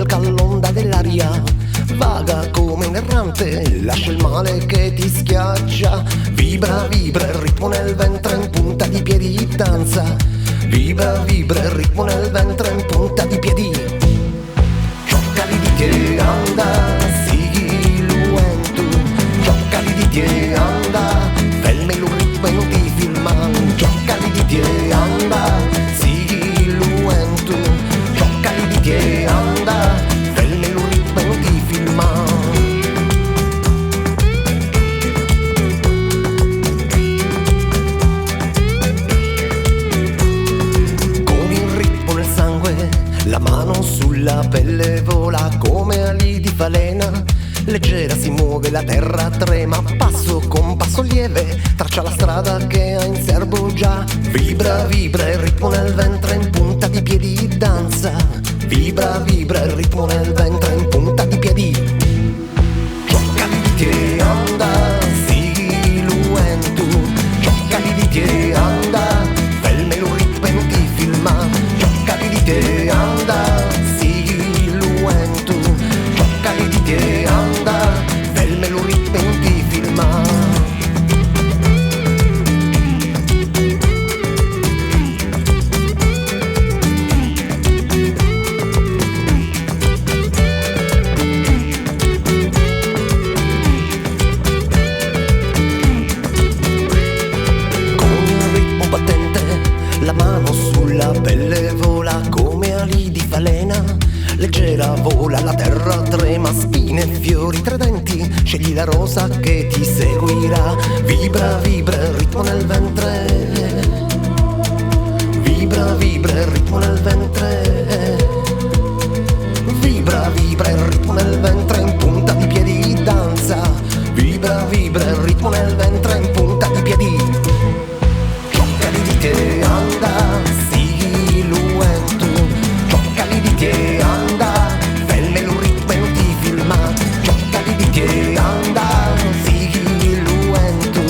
cavalca l'onda dell'aria, vaga come un errante, lascia il male che ti schiaccia. Vibra, vibra il ritmo nel ventre, in punta di piedi danza. Vibra, vibra il ritmo nel ventre, in punta di piedi. Gioccali di te, anda, sii luentu. Gioccali di te, anda, fermi il ritmo e non ti filma. Gioccali di te, anda, sii luentu. Gioccali di te, anda, fermi il ritmo e non ti filma. La mano sulla pelle vola come ali di falena, leggera si muove, la terra trema, passo con passo lieve, traccia la strada che ha in serbo già. Vibra, vibra il ritmo nel ventre, in punta di piedi danza. Vibra, vibra il ritmo nel ventre, in punta di piedi. Gioccali di te, anda, sii luentu. Gioccali di te, anda, fermi il ritmo e non ti filma. Gioccali di te, anda, sii luentu. Gioccali di te, anda, fermi il ritmo e non ti filma. La mano sulla pelle vola come ali di falena, leggera vola, la terra trema, spine e fiori tra denti, scegli la rosa che ti seguirà. Vibra, vibra il ritmo nel ventre. Vibra, vibra il ritmo nel ventre. Vibra, vibra il ritmo nel ventre, in punta di piedi danza. Vibra, vibra il ritmo nel ventre, in punta di piedi. Gioccali di te, anda, sii luentu. Gioccali di te, anda, fermi il ritmo e non ti filma. Gioccali di te, anda, sii luentu.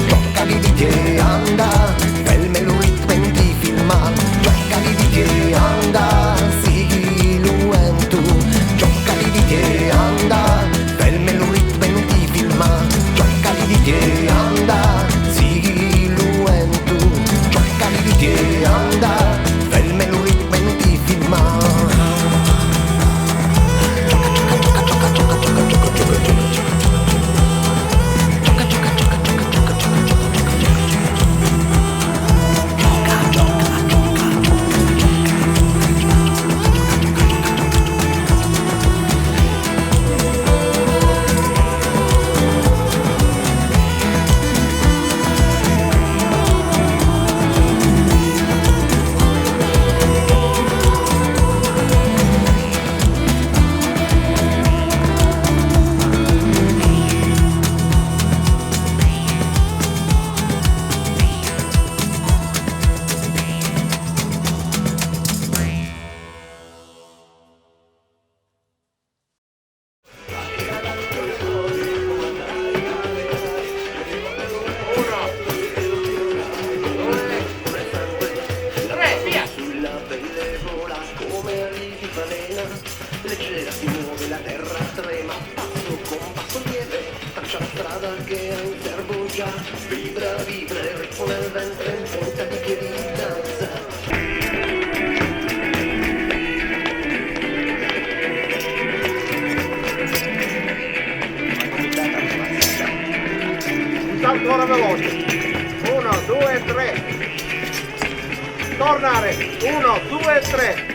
Gioccali di te, anda, fermi il ritmo e non ti filma. Gioccali di te, anda, sii luentu. Gioccali di te, anda, fermi il ritmo e non ti filma. Gioccali di te, anda, sii luentu. Gioccali di te, anda, fermi il ritmo e non ti filma. Leggera si muove, la terra trema, passo con passo lieve, traccia la strada che ha in serbo già. Vibra, vibra il ritmo nel ventre, in punta di piedi danza. Ancora veloce. 1, 2, 3. Tornare. 1, 2, 3.